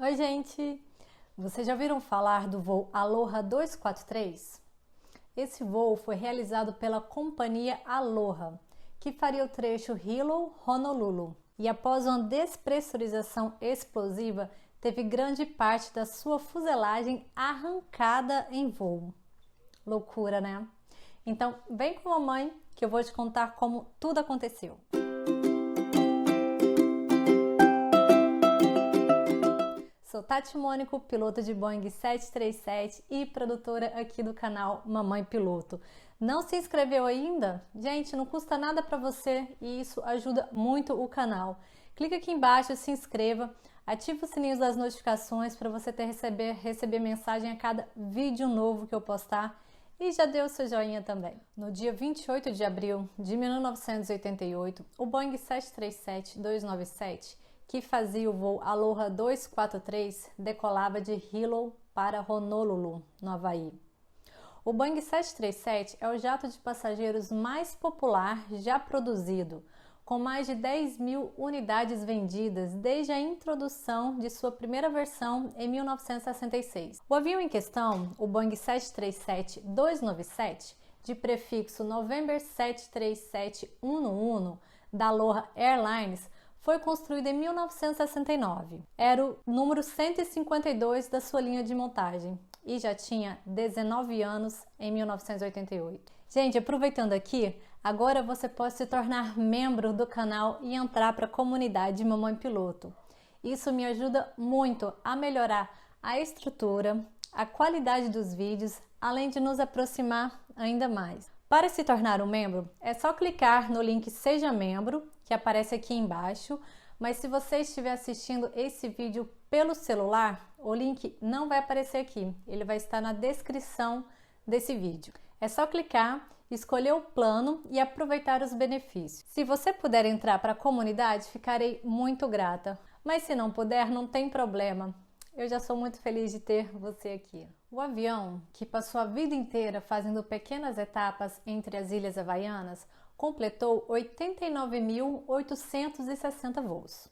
Oi, gente! Vocês já ouviram falar do voo Aloha 243? Esse voo foi realizado pela companhia Aloha, que faria o trecho Hilo-Honolulu. E após uma despressurização explosiva, teve grande parte da sua fuselagem arrancada em voo. Loucura, né? Então, vem com a mamãe que eu vou te contar como tudo aconteceu. Sou Tati Mônico, piloto de Boeing 737 e produtora aqui do canal Mamãe Piloto. Não se inscreveu ainda? Gente, não custa nada para você e isso ajuda muito o canal. Clica aqui embaixo, se inscreva, ativa os sininhos das notificações para você receber mensagem a cada vídeo novo que eu postar e já dê o seu joinha também. No dia 28 de abril de 1988, o Boeing 737-297 que fazia o voo Aloha 243, decolava de Hilo para Honolulu, no Havaí. O Boeing 737 é o jato de passageiros mais popular já produzido, com mais de 10 mil unidades vendidas desde a introdução de sua primeira versão em 1966. O avião em questão, o Boeing 737-297, de prefixo November 737-111, da Aloha Airlines, foi construído em 1969. Era o número 152 da sua linha de montagem e já tinha 19 anos em 1988. Gente, aproveitando aqui, agora você pode se tornar membro do canal e entrar para a comunidade Mamãe Piloto. Isso me ajuda muito a melhorar a estrutura, a qualidade dos vídeos, além de nos aproximar ainda mais. Para se tornar um membro, é só clicar no link Seja Membro, que aparece aqui embaixo, mas se você estiver assistindo esse vídeo pelo celular, o link não vai aparecer aqui, ele vai estar na descrição desse vídeo. É só clicar, escolher o plano e aproveitar os benefícios. Se você puder entrar para a comunidade, ficarei muito grata, mas se não puder, não tem problema. Eu já sou muito feliz de ter você aqui. O avião, que passou a vida inteira fazendo pequenas etapas entre as Ilhas Havaianas, completou 89.860 voos.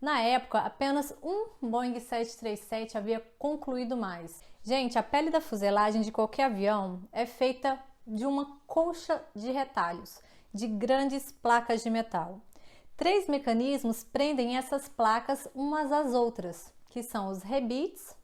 Na época, apenas um Boeing 737 havia concluído mais. Gente, a pele da fuselagem de qualquer avião é feita de uma colcha de retalhos, de grandes placas de metal. 3 mecanismos prendem essas placas umas às outras, que são os rebites,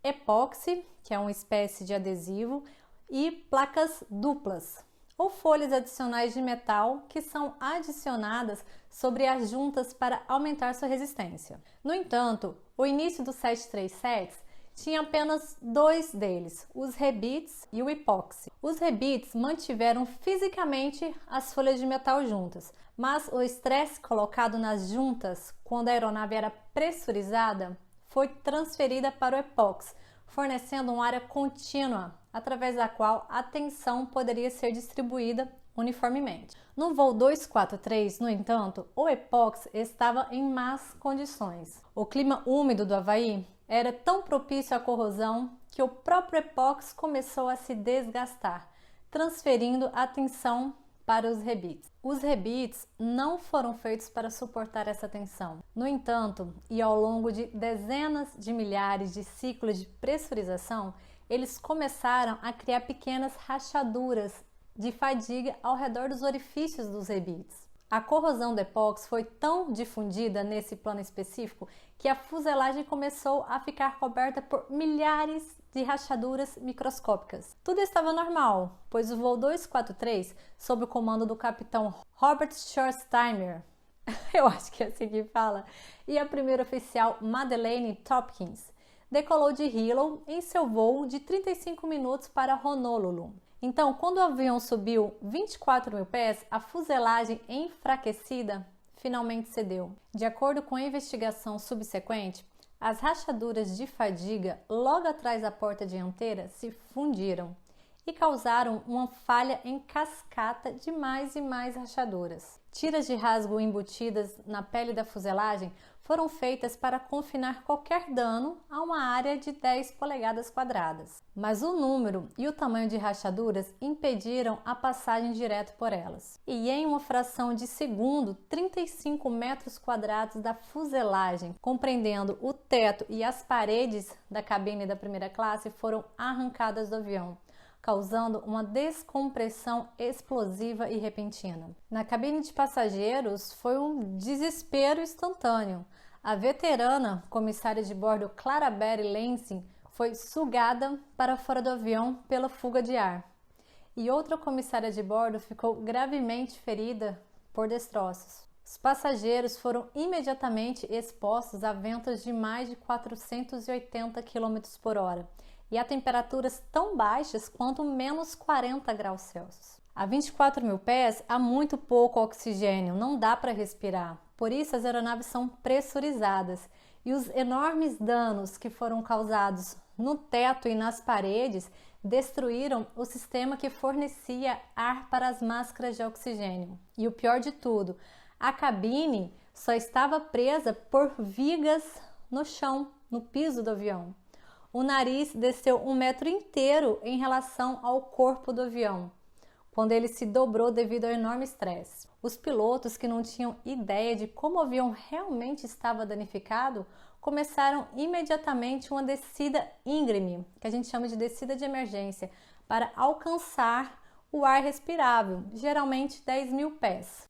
epóxi, que é uma espécie de adesivo, e placas duplas, ou folhas adicionais de metal que são adicionadas sobre as juntas para aumentar sua resistência. No entanto, o início do 737 tinha apenas 2 deles, os rebites e o epóxi. Os rebites mantiveram fisicamente as folhas de metal juntas, mas o estresse colocado nas juntas quando a aeronave era pressurizada foi transferida para o epóxi, fornecendo uma área contínua através da qual a tensão poderia ser distribuída uniformemente. No voo 243, no entanto, o epóxi estava em más condições. O clima úmido do Havaí era tão propício à corrosão que o próprio epóxi começou a se desgastar, transferindo a tensão para os rebites. Os rebites não foram feitos para suportar essa tensão. No entanto, e ao longo de dezenas de milhares de ciclos de pressurização, eles começaram a criar pequenas rachaduras de fadiga ao redor dos orifícios dos rebites. A corrosão do epóxi foi tão difundida nesse plano específico que a fuselagem começou a ficar coberta por milhares de rachaduras microscópicas. Tudo estava normal, pois o voo 243, sob o comando do capitão Robert Schorsteimer, eu acho que é assim que fala, e a primeira oficial Madeleine Tompkins, decolou de Hilo em seu voo de 35 minutos para Honolulu. Então, quando o avião subiu 24 mil pés, a fuselagem enfraquecida finalmente cedeu. De acordo com a investigação subsequente, as rachaduras de fadiga logo atrás da porta dianteira se fundiram e causaram uma falha em cascata de mais e mais rachaduras. Tiras de rasgo embutidas na pele da fuselagem foram feitas para confinar qualquer dano a uma área de 10 polegadas quadradas. Mas o número e o tamanho de rachaduras impediram a passagem direto por elas. E em uma fração de segundo, 35 metros quadrados da fuselagem, compreendendo o teto e as paredes da cabine da primeira classe, foram arrancadas do avião, causando uma descompressão explosiva e repentina. Na cabine de passageiros foi um desespero instantâneo. A veterana comissária de bordo Clarabelle Lansing foi sugada para fora do avião pela fuga de ar. E outra comissária de bordo ficou gravemente ferida por destroços. Os passageiros foram imediatamente expostos a ventos de mais de 480 km por hora e a temperaturas tão baixas quanto menos 40 graus Celsius. A 24 mil pés há muito pouco oxigênio, não dá para respirar. Por isso as aeronaves são pressurizadas e os enormes danos que foram causados no teto e nas paredes destruíram o sistema que fornecia ar para as máscaras de oxigênio. E o pior de tudo, a cabine só estava presa por vigas no chão, no piso do avião. O nariz desceu 1 metro inteiro em relação ao corpo do avião, quando ele se dobrou devido ao enorme estresse. Os pilotos, que não tinham ideia de como o avião realmente estava danificado, começaram imediatamente uma descida íngreme, que a gente chama de descida de emergência, para alcançar o ar respirável, geralmente 10 mil pés.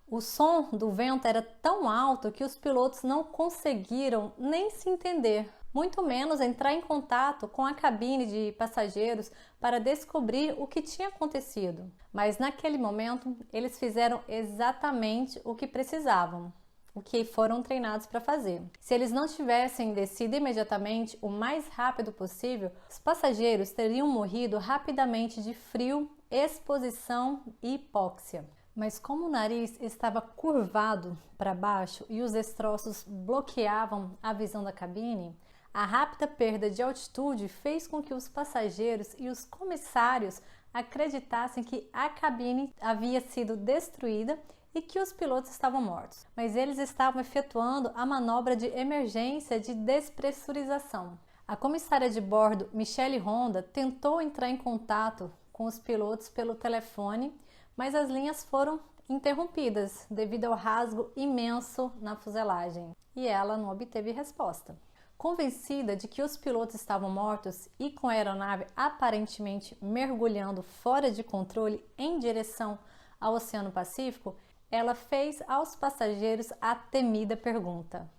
O som do vento era tão alto que os pilotos não conseguiram nem se entender, muito menos entrar em contato com a cabine de passageiros para descobrir o que tinha acontecido. Mas naquele momento, eles fizeram exatamente o que precisavam, o que foram treinados para fazer. Se eles não tivessem descido imediatamente, o mais rápido possível, os passageiros teriam morrido rapidamente de frio, exposição e hipóxia. Mas como o nariz estava curvado para baixo e os destroços bloqueavam a visão da cabine, a rápida perda de altitude fez com que os passageiros e os comissários acreditassem que a cabine havia sido destruída e que os pilotos estavam mortos. Mas eles estavam efetuando a manobra de emergência de despressurização. A comissária de bordo, Michelle Honda, tentou entrar em contato com os pilotos pelo telefone, mas as linhas foram interrompidas devido ao rasgo imenso na fuselagem e ela não obteve resposta. Convencida de que os pilotos estavam mortos e com a aeronave aparentemente mergulhando fora de controle em direção ao Oceano Pacífico, ela fez aos passageiros a temida pergunta: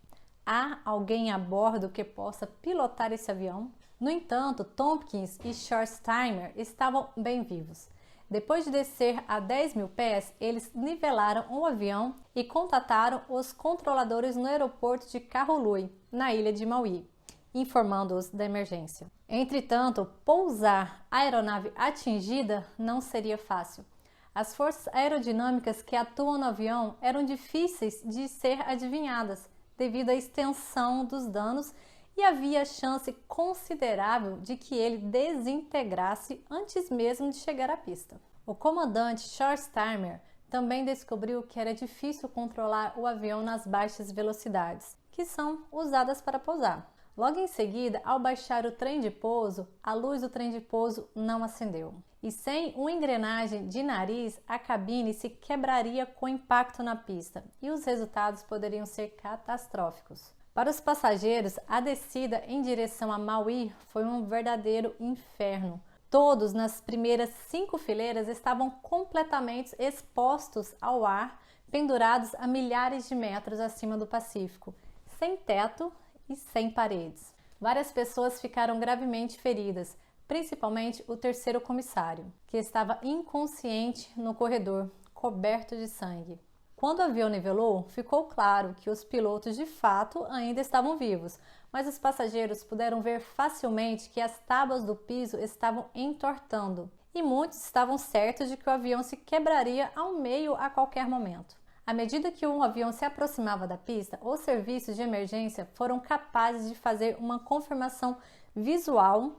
há alguém a bordo que possa pilotar esse avião? No entanto, Tompkins e Schorsteimer estavam bem vivos. Depois de descer a 10 mil pés, eles nivelaram o avião e contataram os controladores no aeroporto de Kahului, na ilha de Maui, informando-os da emergência. Entretanto, pousar a aeronave atingida não seria fácil. As forças aerodinâmicas que atuam no avião eram difíceis de ser adivinhadas devido à extensão dos danos e havia chance considerável de que ele desintegrasse antes mesmo de chegar à pista. O comandante Schorsteimer também descobriu que era difícil controlar o avião nas baixas velocidades, que são usadas para pousar. Logo em seguida, ao baixar o trem de pouso, a luz do trem de pouso não acendeu. E sem uma engrenagem de nariz, a cabine se quebraria com impacto na pista e os resultados poderiam ser catastróficos. Para os passageiros, a descida em direção a Maui foi um verdadeiro inferno. Todos nas primeiras 5 fileiras estavam completamente expostos ao ar, pendurados a milhares de metros acima do Pacífico, sem teto e sem paredes. Várias pessoas ficaram gravemente feridas, principalmente o terceiro comissário, que estava inconsciente no corredor, coberto de sangue. Quando o avião nivelou, ficou claro que os pilotos de fato ainda estavam vivos, mas os passageiros puderam ver facilmente que as tábuas do piso estavam entortando e muitos estavam certos de que o avião se quebraria ao meio a qualquer momento. À medida que um avião se aproximava da pista, os serviços de emergência foram capazes de fazer uma confirmação visual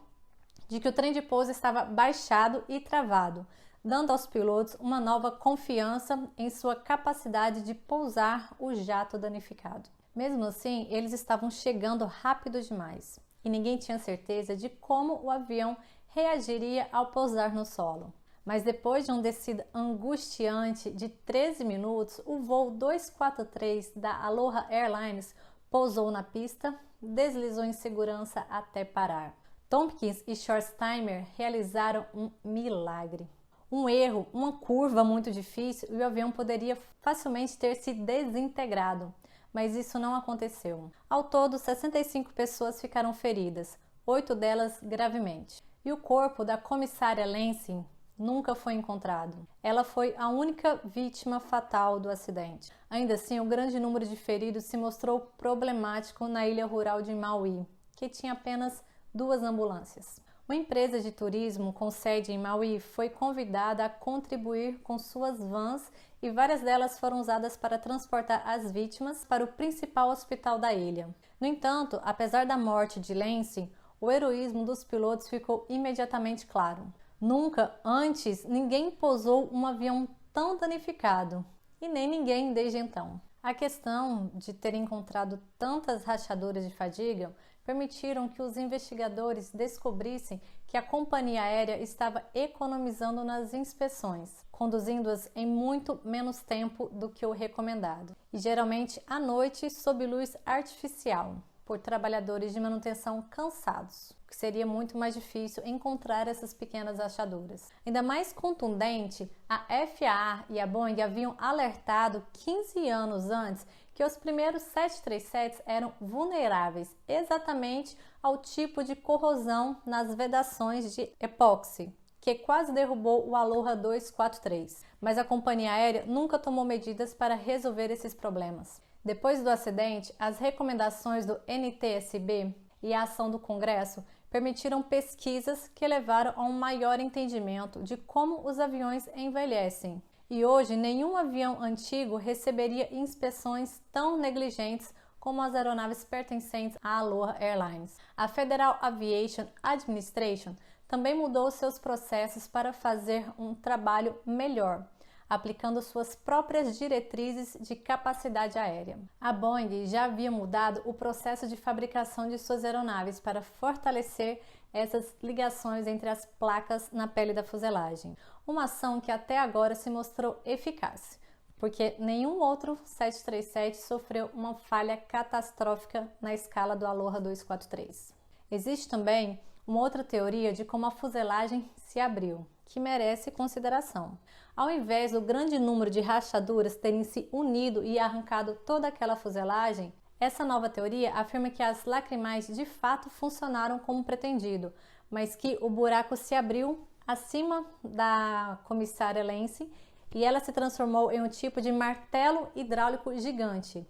de que o trem de pouso estava baixado e travado, dando aos pilotos uma nova confiança em sua capacidade de pousar o jato danificado. Mesmo assim, eles estavam chegando rápido demais e ninguém tinha certeza de como o avião reagiria ao pousar no solo. Mas depois de uma descida angustiante de 13 minutos, o voo 243 da Aloha Airlines pousou na pista, deslizou em segurança até parar. Tompkins e Schorsteimer realizaram um milagre. Um erro, uma curva muito difícil e o avião poderia facilmente ter se desintegrado, mas isso não aconteceu. Ao todo, 65 pessoas ficaram feridas, 8 delas gravemente. E o corpo da comissária Lansing nunca foi encontrado. Ela foi a única vítima fatal do acidente. Ainda assim, o grande número de feridos se mostrou problemático na ilha rural de Maui, que tinha apenas 2 ambulâncias. Uma empresa de turismo com sede em Maui foi convidada a contribuir com suas vans e várias delas foram usadas para transportar as vítimas para o principal hospital da ilha. No entanto, apesar da morte de Lansing, o heroísmo dos pilotos ficou imediatamente claro. Nunca antes ninguém pousou um avião tão danificado, e nem ninguém desde então. A questão de ter encontrado tantas rachaduras de fadiga permitiram que os investigadores descobrissem que a companhia aérea estava economizando nas inspeções, conduzindo-as em muito menos tempo do que o recomendado, e geralmente à noite sob luz artificial, por trabalhadores de manutenção cansados, que seria muito mais difícil encontrar essas pequenas rachaduras. Ainda mais contundente, a FAA e a Boeing haviam alertado 15 anos antes que os primeiros 737 eram vulneráveis exatamente ao tipo de corrosão nas vedações de epóxi, que quase derrubou o Aloha 243. Mas a companhia aérea nunca tomou medidas para resolver esses problemas. Depois do acidente, as recomendações do NTSB e a ação do Congresso permitiram pesquisas que levaram a um maior entendimento de como os aviões envelhecem. E hoje, nenhum avião antigo receberia inspeções tão negligentes como as aeronaves pertencentes à Aloha Airlines. A Federal Aviation Administration também mudou seus processos para fazer um trabalho melhor, aplicando suas próprias diretrizes de capacidade aérea. A Boeing já havia mudado o processo de fabricação de suas aeronaves para fortalecer essas ligações entre as placas na pele da fuselagem, uma ação que até agora se mostrou eficaz, porque nenhum outro 737 sofreu uma falha catastrófica na escala do Aloha 243. Existe também uma outra teoria de como a fuselagem se abriu, que merece consideração. Ao invés do grande número de rachaduras terem se unido e arrancado toda aquela fuselagem, essa nova teoria afirma que as lacrimais de fato funcionaram como pretendido, mas que o buraco se abriu acima da comissária Lansing e ela se transformou em um tipo de martelo hidráulico gigante.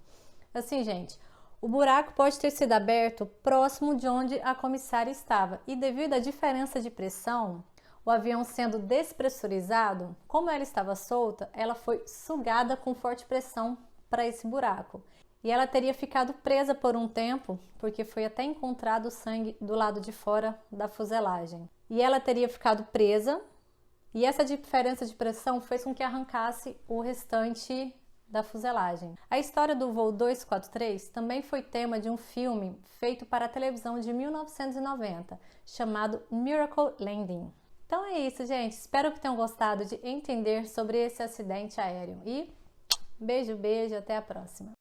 Assim, gente, o buraco pode ter sido aberto próximo de onde a comissária estava e devido à diferença de pressão, o avião sendo despressurizado, como ela estava solta, ela foi sugada com forte pressão para esse buraco. E ela teria ficado presa por um tempo, porque foi até encontrado sangue do lado de fora da fuselagem. E ela teria ficado presa, e essa diferença de pressão fez com que arrancasse o restante da fuselagem. A história do voo 243 também foi tema de um filme feito para a televisão de 1990, chamado Miracle Landing. Então é isso, gente. Espero que tenham gostado de entender sobre esse acidente aéreo. E beijo, beijo, até a próxima.